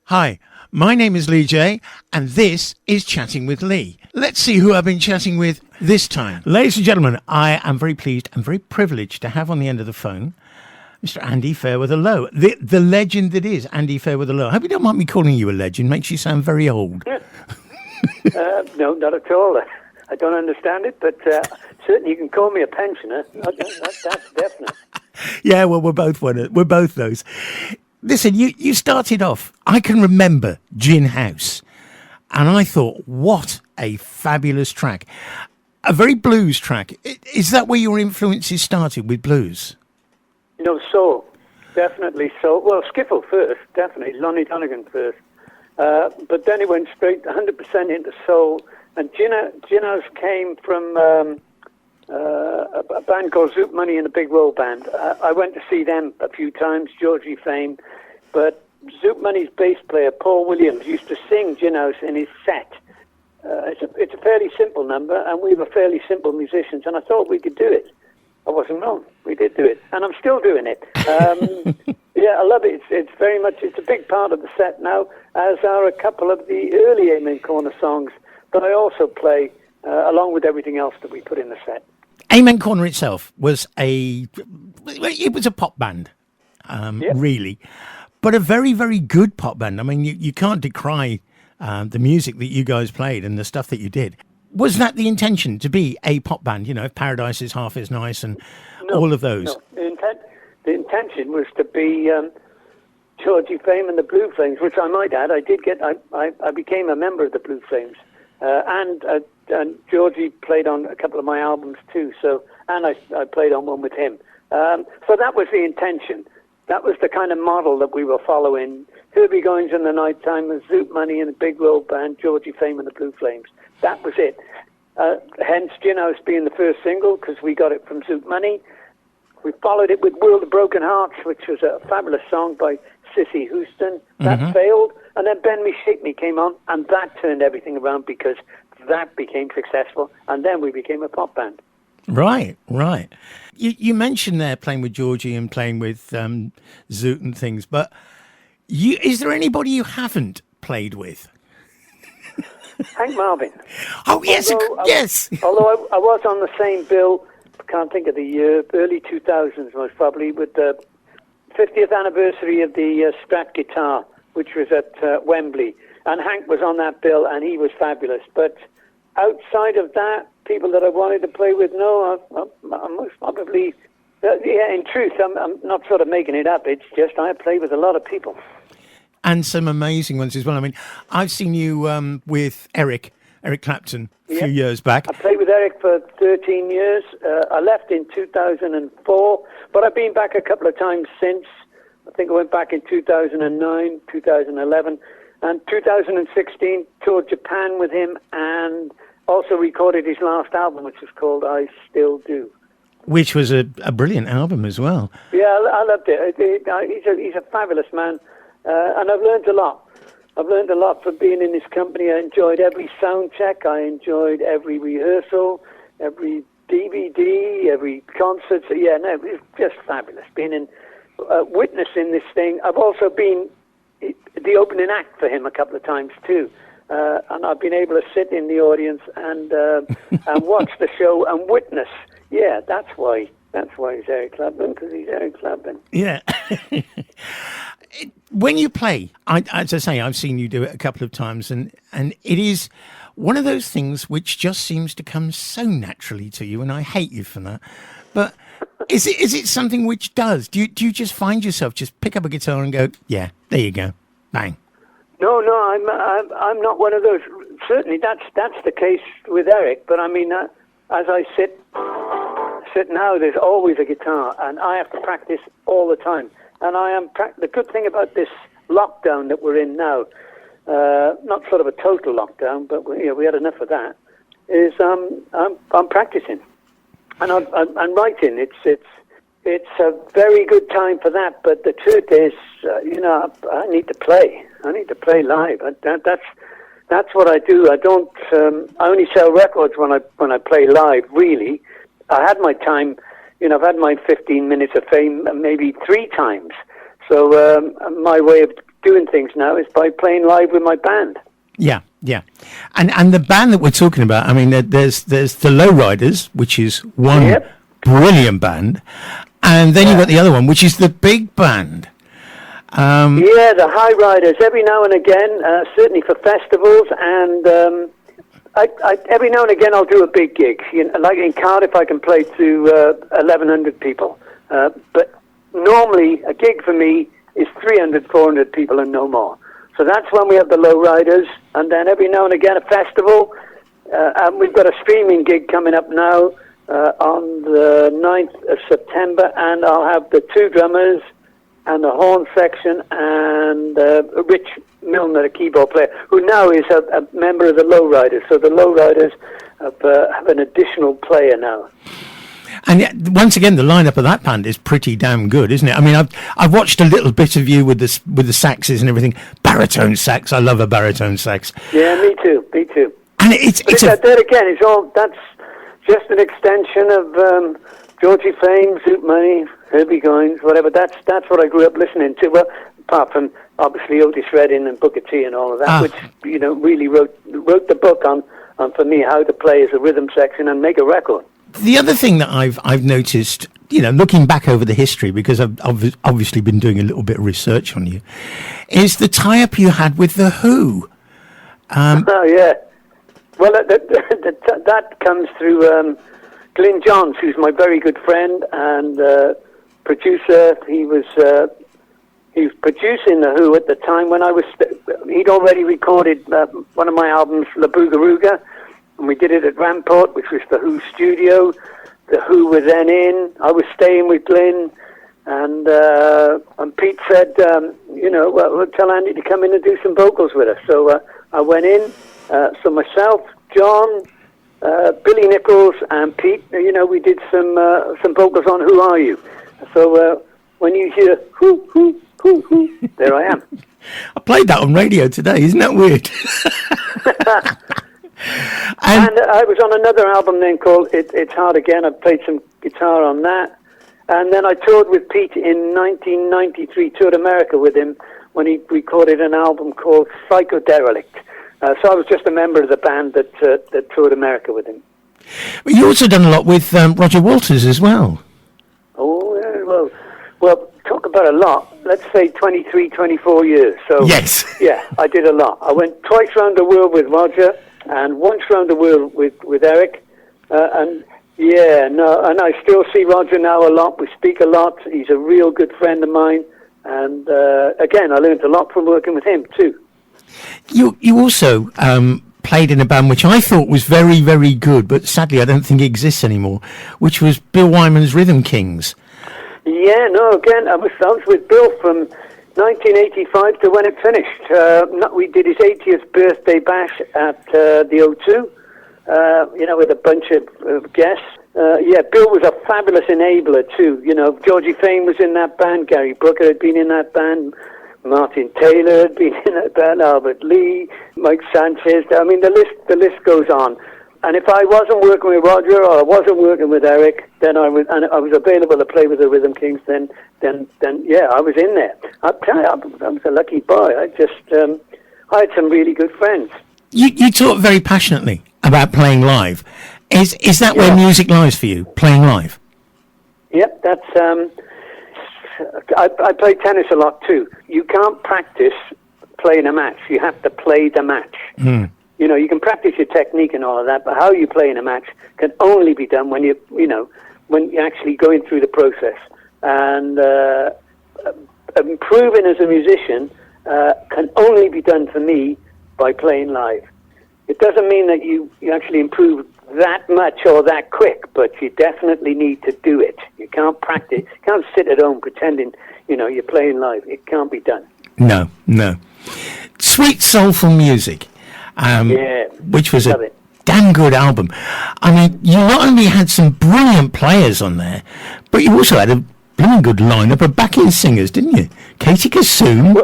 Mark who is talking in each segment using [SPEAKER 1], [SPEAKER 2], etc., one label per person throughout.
[SPEAKER 1] Hi, my name is Lee J, and this is Chatting with Lee. Let's see who I've been chatting with this time. Ladies and gentlemen, I am very pleased and very privileged to have on the end of the phone Mr. Andy Fairweather Low, the legend that is Andy Fairweather Low. I hope you don't mind me calling you a legend. Makes you sound very old.
[SPEAKER 2] No, not at all. I don't understand it, but certainly you can call me a pensioner. That's definite.
[SPEAKER 1] Yeah, well, we're both those. Listen, you started off, I can remember Gin House, and I thought, what a fabulous track. A very blues track. Is that where your influences started, with blues?
[SPEAKER 2] No, soul. Definitely soul. Well, skiffle first, definitely. Lonnie Donegan first. But then it went straight 100% into soul. And Gin House came from a band called Zoot Money and the Big Roll Band. I went to see them a few times, Georgie fame. But Zoot Money's bass player, Paul Williams, used to sing Gin House in his set. It's a fairly simple number, and we were fairly simple musicians, and I thought we could do it. I wasn't wrong. We did do it, and I'm still doing it. Yeah, I love it. It's very much. It's a big part of the set now, as are a couple of the early Amen Corner songs that I also play along with everything else that we put in the set.
[SPEAKER 1] Amen Corner itself was a pop band, really, but a very, very good pop band. I mean, you can't decry the music that you guys played and the stuff that you did. Was that the intention, to be a pop band? You know, if Paradise is Half as Nice and all of those?
[SPEAKER 2] No, the intention was to be Georgie Fame and the Blue Flames, which I might add, I became a member of the Blue Flames. And Georgie played on a couple of my albums too, and I played on one with him. So that was the intention. That was the kind of model that we were following. Herbie Goins in the Nighttime, and Zoot Money and the Big Roll Band, Georgie Fame and the Blue Flames. That was it. Hence Gin House being the first single, because we got it from Zoot Money. We followed it with World of Broken Hearts, which was a fabulous song by Cissy Houston. That failed. And then Ben Me Shake Me came on, and that turned everything around because that became successful. And then we became a pop band.
[SPEAKER 1] Right. You mentioned there playing with Georgie and playing with Zoot and things, but is there anybody you haven't played with?
[SPEAKER 2] Hank Marvin.
[SPEAKER 1] Oh, yes, yes.
[SPEAKER 2] Although I was on the same bill, can't think of the year, early 2000s most probably, with the 50th anniversary of the Strat guitar, which was at Wembley. And Hank was on that bill, and he was fabulous. But outside of that, people that I wanted to play with, no, I'm most probably... in truth, I'm not sort of making it up. It's just I play with a lot of people.
[SPEAKER 1] And some amazing ones as well. I mean, I've seen you with Eric Clapton a few years back.
[SPEAKER 2] I played with Eric for 13 years. I left in 2004, but I've been back a couple of times since. I think I went back in 2009, 2011, and 2016, toured Japan with him, and also recorded his last album, which was called I Still Do.
[SPEAKER 1] Which was a brilliant album as well.
[SPEAKER 2] Yeah, I loved it. He's a fabulous man. And I've learned a lot. I've learned a lot from being in this company. I enjoyed every sound check. I enjoyed every rehearsal, every DVD, every concert. So, yeah, no, it was just fabulous being in, witnessing this thing. I've also been the opening act for him a couple of times too. And I've been able to sit in the audience and watch the show and witness. Yeah, that's why he's Eric Clapton, because he's Eric Clapton.
[SPEAKER 1] Yeah. When you play, as I say, I've seen you do it a couple of times, and it is one of those things which just seems to come so naturally to you, and I hate you for that. But is it something which does? Do you just find yourself just pick up a guitar and go, yeah, there you go, bang?
[SPEAKER 2] No, I'm not one of those. Certainly, that's the case with Eric. But I mean, as I sit now, there's always a guitar, and I have to practice all the time. And I am the good thing about this lockdown that we're in now, not sort of a total lockdown, but we had enough of that. Is I'm practicing, and I'm writing. It's a very good time for that. But the truth is, I need to play. I need to play live. That's what I do. I don't. I only sell records when I play live. Really, I had my time. I've had my 15 minutes of fame maybe 3 times. So my way of doing things now is by playing live with my band.
[SPEAKER 1] Yeah, yeah. And the band that we're talking about, I mean, there's the Lowriders, which is one brilliant band, and then you've got the other one, which is the big band.
[SPEAKER 2] The High Riders. Every now and again, certainly for festivals, and I every now and again I'll do a big gig. Like in Cardiff, I can play to 1,100 people. But normally, a gig for me is 300, 400 people and no more. So that's when we have the Lowriders, and then every now and again a festival. And we've got a streaming gig coming up now on the 9th of September, and I'll have the two drummers and the horn section and Rich Milner, a keyboard player, who now is a member of the Lowriders. So the Lowriders have an additional player now.
[SPEAKER 1] And yet, once again, the lineup of that band is pretty damn good, isn't it? I mean, I've watched a little bit of you with the saxes and everything. Baritone sax, I love a baritone sax.
[SPEAKER 2] Yeah, me too.
[SPEAKER 1] And
[SPEAKER 2] that's just an extension of Georgie Fame, Zoot Money, Herbie Goines, whatever. That's what I grew up listening to. Well, apart from obviously Otis Redding and Booker T and all of that, which really wrote the book on for me how to play as a rhythm section and make a record.
[SPEAKER 1] The other thing that I've noticed, looking back over the history, because I've obviously been doing a little bit of research on you, is the tie-up you had with The Who.
[SPEAKER 2] Oh, yeah. Well, that comes through Glyn Johns, who's my very good friend and producer. He was producing The Who at the time when he'd already recorded one of my albums, La Boogaruga, and we did it at Rampart, which was The Who studio. The Who were then in. I was staying with Glyn, and Pete said, we'll tell Andy to come in and do some vocals with us. So I went in. So myself, John, Billy Nichols, and Pete, we did some vocals on Who Are You? So when you hear who, there I am.
[SPEAKER 1] I played that on radio today. Isn't that weird?
[SPEAKER 2] and I was on another album then called It's Hard Again. I played some guitar on that. And then I toured with Pete in 1993, toured America with him when he recorded an album called Psychoderelict. So I was just a member of the band that toured America with him.
[SPEAKER 1] But you also done a lot with Roger Waters as well.
[SPEAKER 2] Oh, yeah, well, talk about a lot. Let's say 23, 24 years. So
[SPEAKER 1] yes.
[SPEAKER 2] Yeah, I did a lot. I went twice around the world with Roger and once around the world with Eric. And I still see Roger now a lot. We speak a lot. He's a real good friend of mine. And again, I learned a lot from working with him too.
[SPEAKER 1] You also played in a band which I thought was very, very good, but sadly I don't think it exists anymore, which was Bill Wyman's Rhythm Kings.
[SPEAKER 2] Yeah, no, again, I was with Bill from 1985 to when it finished. We did his 80th birthday bash at the O2, with a bunch of guests. Bill was a fabulous enabler too. Georgie Fame was in that band, Gary Brooker had been in that band, Martin Taylor had been in that band, Albert Lee, Mike Sanchez. I mean, the list goes on. And if I wasn't working with Roger or I wasn't working with Eric, then I was available to play with the Rhythm Kings. Then I was in there. I'll tell you, I was a lucky boy. I had some really good friends.
[SPEAKER 1] You talk very passionately about playing live. Is that where music lies for you? Playing live? Yep,
[SPEAKER 2] that's. I play tennis a lot too. You can't practice playing a match. You have to play the match.
[SPEAKER 1] Mm.
[SPEAKER 2] You can practice your technique and all of that, but how you play in a match can only be done when when you're actually going through the process. And improving as a musician can only be done for me by playing live. It doesn't mean that you actually improve that much or that quick, but you definitely need to do it. You can't practice. You can't sit at home pretending, you're playing live. It can't be done.
[SPEAKER 1] No. Sweet Soulful Music, which was a damn good album. I mean, you not only had some brilliant players on there, but you also had a blooming good lineup of backing singers, didn't you? Katie Kassoon.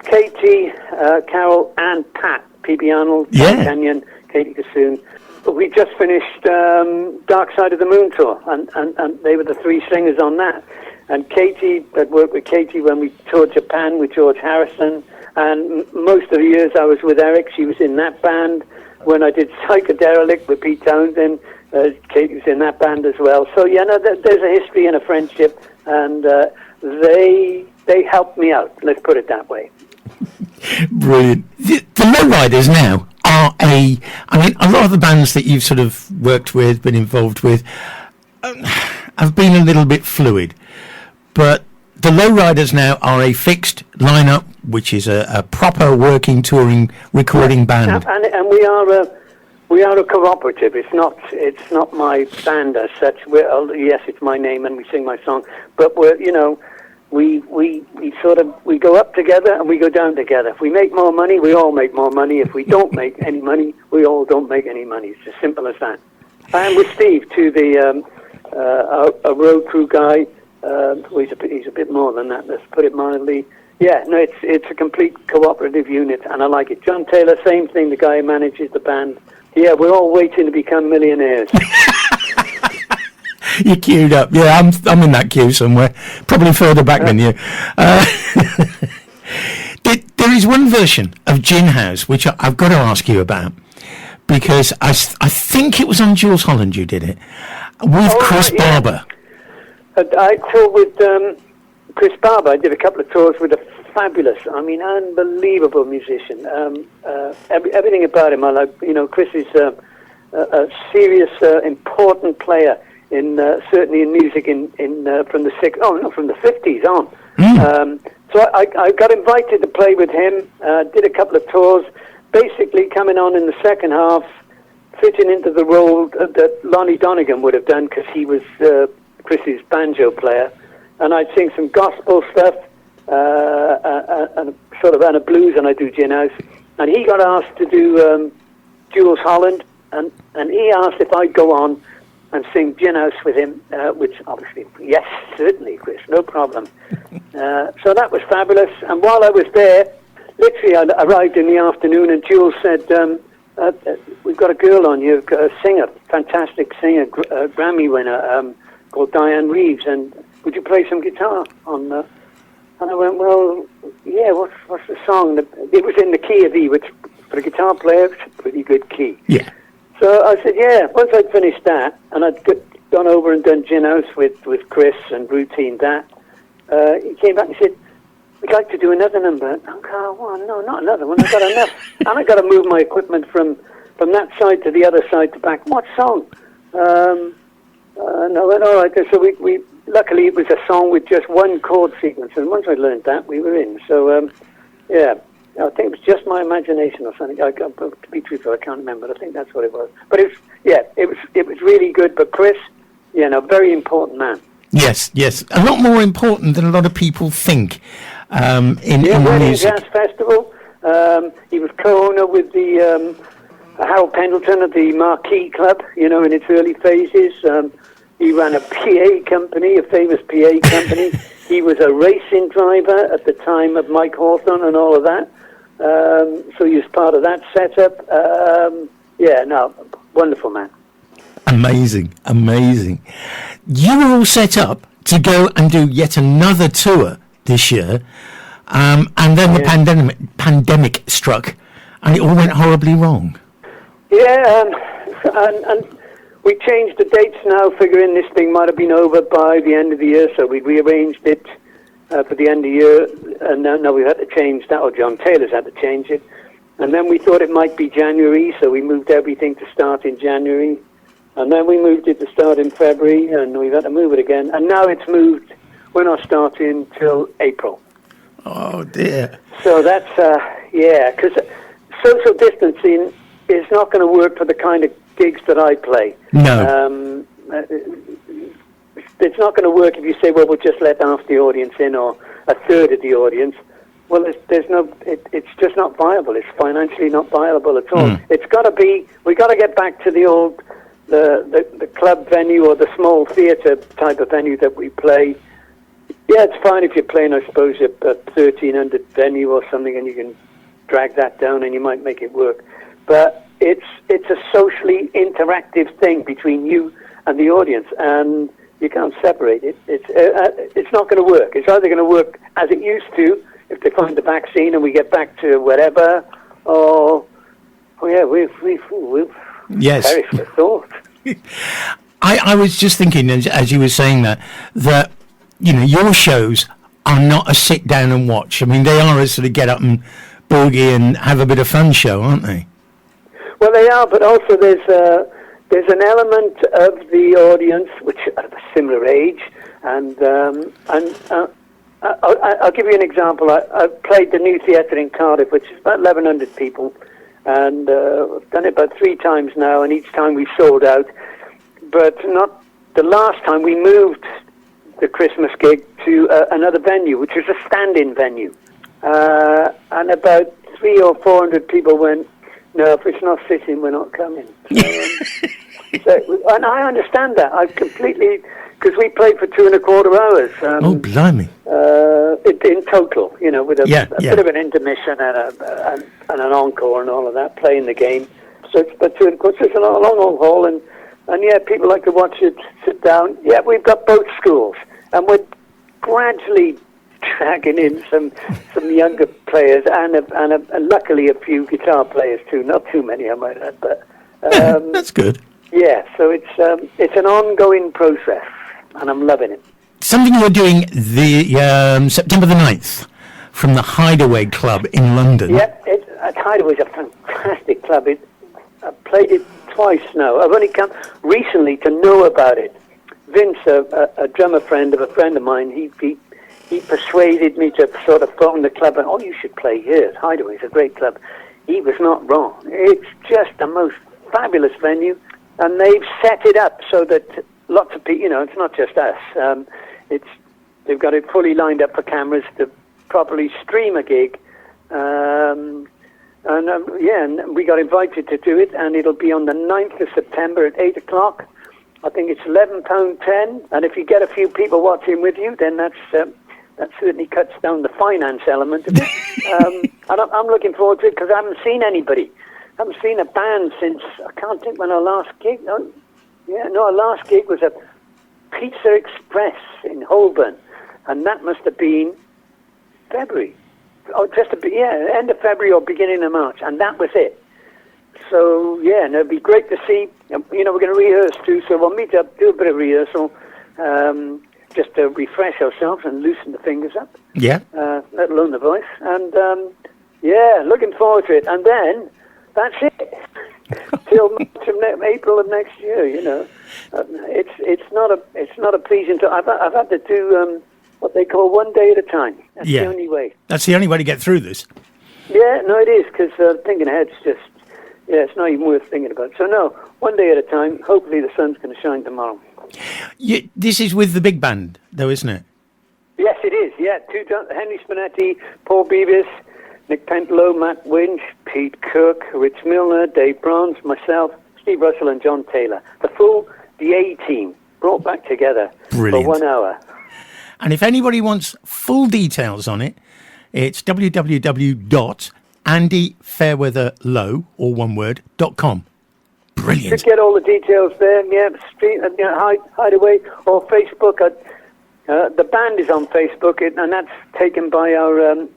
[SPEAKER 2] Katie, Carol, and Pat. P.B. Arnold, Kenyon, Katie Kassoon. We just finished Dark Side of the Moon tour, and they were the three singers on that. And Katie, I'd worked with Katie when we toured Japan with George Harrison. And most of the years I was with Eric, she was in that band. When I did Psychedelic with Pete Townsend, Katie was in that band as well. So, yeah, no, there's a history and a friendship, and they helped me out, let's put it that way.
[SPEAKER 1] Brilliant. The Lowriders now are a lot of the bands that you've sort of worked with, been involved with, have been a little bit fluid. But the Lowriders now are a fixed lineup, which is a proper working, touring, recording band.
[SPEAKER 2] And we are a cooperative. It's not my band as such. Yes, it's my name and we sing my song, but we go up together and we go down together. If we make more money, we all make more money. If we don't make any money, we all don't make any money. It's as simple as that. And with Steve too, a road crew guy. He's a bit more than that. Let's put it mildly. Yeah, no, it's a complete cooperative unit, and I like it. John Taylor, same thing. The guy who manages the band. Yeah, we're all waiting to become millionaires.
[SPEAKER 1] You're queued up. Yeah, I'm in that queue somewhere, probably further back than you. There is one version of Gin House which I've got to ask you about, because I think it was on Jules Holland you did it with Chris Barber.
[SPEAKER 2] I toured with Chris Barber. I did a couple of tours with a fabulous, unbelievable musician. Everything about him I like. Chris is a serious, important player in certainly in music from the 50s on. So I got invited to play with him. Did a couple of tours, basically coming on in the second half, fitting into the role that Lonnie Donegan would have done, because he was Chris's banjo player, and I'd sing some gospel stuff and a blues, and I do Gin House. And he got asked to do Jules Holland, and he asked if I'd go on and sing Gin House with him, which obviously, yes, certainly, Chris, no problem. So that was fabulous. And while I was there, literally I arrived in the afternoon, and Jules said, we've got a girl on you, a singer, fantastic singer, Grammy winner, called Diane Reeves, and would you play some guitar on? And I went, well, yeah. What's the song? It was in the key of E, which for a guitar player, it's a pretty good key.
[SPEAKER 1] Yeah.
[SPEAKER 2] So I said, yeah. Once I'd finished that, and I'd gone over and done Gin House with Chris and routine that, he came back and said, we'd like to do another number. Oh, no, not another one. I've got enough, and I got to move my equipment from that side to the other side to back. What song? And I went, all right. So we luckily it was a song with just one chord sequence, and once I learned that, we were in. So yeah, I think it was just my imagination or something. To be truthful, I can't remember. I think that's what it was. But it was really good. But Chris, very important man.
[SPEAKER 1] Yes, a lot more important than a lot of people think. In the music.
[SPEAKER 2] Jazz Festival. He was co-owner with the Harold Pendleton of the Marquee Club. In its early phases. He ran a PA company, a famous PA company. He was a racing driver at the time of Mike Hawthorne and all of that. So he was part of that setup. Wonderful man.
[SPEAKER 1] Amazing. You were all set up to go and do yet another tour this year, and then the pandemic struck, and it all went horribly wrong. Yeah,
[SPEAKER 2] and we changed the dates now, figuring this thing might have been over by the end of the year, so we rearranged it for the end of the year, and now we've had to change that, or John Taylor's had to change it, and then we thought it might be January, so we moved everything to start in January, and then we moved it to start in February, and we've had to move it again, and now it's moved, we're not starting till April.
[SPEAKER 1] Oh dear.
[SPEAKER 2] So that's, because social distancing is not going to work for the kind of gigs that I play.
[SPEAKER 1] No.
[SPEAKER 2] It's not going to work if you say, well, we'll just let half the audience in or a third of the audience. Well, it's just not viable. It's financially not viable at all. It's got to be, we got to get back to the old, the club venue or the small theatre type of venue that we play. Yeah, it's fine if you're playing, I suppose, a 1,300 venue or something, and you can drag that down and you might make it work. But it's a socially interactive thing between you and the audience, and You can't separate it. It's not going to work. It's either going to work as it used to if they find the vaccine and we get back to whatever, or we've
[SPEAKER 1] yes.
[SPEAKER 2] perished the thought.
[SPEAKER 1] I was just thinking as you were saying that your shows are not a sit down and watch. I mean, they are a sort of get up and boogie and have a bit of fun show, aren't they?
[SPEAKER 2] Well, they are, but also there's an element of the audience which are of a similar age, and I'll give you an example. I played the New Theatre in Cardiff, which is about 1,100 people, and I've done it about 3 times now, and each time we sold out. But not the last time we moved the Christmas gig to another venue, which was a stand-in venue, and about 300 or 400 people went, "No, if it's not sitting, we're not coming." And I understand that. I completely, because we played for 2.25 hours.
[SPEAKER 1] Oh, blimey!
[SPEAKER 2] In total, with a bit of an intermission and an encore and all of that, playing the game. So it's about 2.25. It's a long haul, and people like to watch it sit down. Yeah, we've got both schools, and we're gradually dragging in some younger players and luckily a few guitar players too. Not too many, I might add, but
[SPEAKER 1] that's good.
[SPEAKER 2] Yeah, so it's an ongoing process, and I'm loving it.
[SPEAKER 1] Something you're doing the September the 9th from the Hideaway Club in London.
[SPEAKER 2] Yep, Hideaway's a fantastic club. I've played it twice now. I've only come recently to know about it. Vince, a drummer friend of a friend of mine, he persuaded me to sort of phone the club and, you should play here. Hideaway's a great club. He was not wrong. It's just the most fabulous venue, and they've set it up so that lots of people, it's not just us. They've got it fully lined up for cameras to properly stream a gig. And we got invited to do it, and it'll be on the 9th of September at 8 o'clock. I think it's £11.10, and if you get a few people watching with you, then that certainly cuts down the finance element of it. And I'm looking forward to it because I haven't seen anybody. I haven't seen a band since, I can't think when our last gig, our last gig was at Pizza Express in Holborn, and that must have been February. End of February or beginning of March, and that was it. So, and it'd be great to see, we're going to rehearse too, so we'll meet up, do a bit of rehearsal, just to refresh ourselves and loosen the fingers up.
[SPEAKER 1] Yeah.
[SPEAKER 2] Let alone the voice. And, looking forward to it. And then, that's it. Till April of next year, It's not a pleasing time. I've had to do what they call one day at a time. That's the only way.
[SPEAKER 1] That's the only way to get through this.
[SPEAKER 2] Yeah, no, it is, because thinking ahead's just, it's not even worth thinking about. So, no, one day at a time. Hopefully the sun's going to shine tomorrow.
[SPEAKER 1] This is with the big band, though, isn't it?
[SPEAKER 2] Yes, it is, yeah. Henry Spinetti, Paul Beavis, Nick Pentelow, Matt Winch, Pete Cook, Rich Milner, Dave Bronze, myself, Steve Russell and John Taylor. The A-team, brought back together.
[SPEAKER 1] Brilliant.
[SPEAKER 2] For 1 hour.
[SPEAKER 1] And if anybody wants full details on it, it's www.andyfairweatherlow, all one word, .com. Brilliant.
[SPEAKER 2] You could get all the details there, Hideaway, or Facebook. The band is on Facebook, and that's taken by our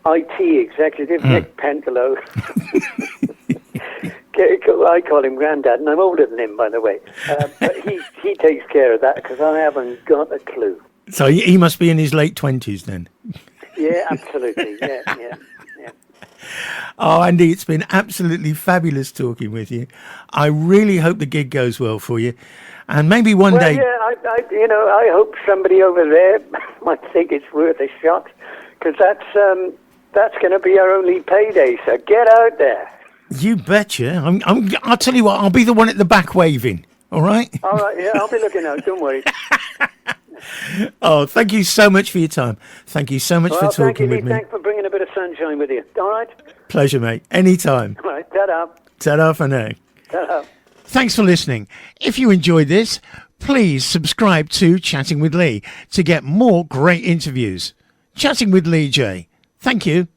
[SPEAKER 2] IT executive, Nick Pentelow. I call him Grandad, and I'm older than him, by the way. But he takes care of that, because I haven't got a clue.
[SPEAKER 1] So he must be in his late 20s then.
[SPEAKER 2] Yeah, absolutely. Yeah.
[SPEAKER 1] Oh, Andy, it's been absolutely fabulous talking with you. I really hope the gig goes well for you. And maybe one day...
[SPEAKER 2] Yeah, I hope somebody over there might think it's worth a shot, because that's going to be our only payday, so get out there.
[SPEAKER 1] You betcha. I'll tell you what, I'll be the one at the back waving, all right?
[SPEAKER 2] All right, yeah, I'll be looking out, don't worry.
[SPEAKER 1] Oh, thank you so much for your time. Thank you so much for talking with me.
[SPEAKER 2] Thanks for bringing a bit of sunshine with you. All right?
[SPEAKER 1] Pleasure, mate. Anytime.
[SPEAKER 2] All right, ta-da.
[SPEAKER 1] Ta-da for now.
[SPEAKER 2] Ta-da.
[SPEAKER 1] Thanks for listening. If you enjoyed this, please subscribe to Chatting with Lee to get more great interviews. Chatting with Lee J. Thank you.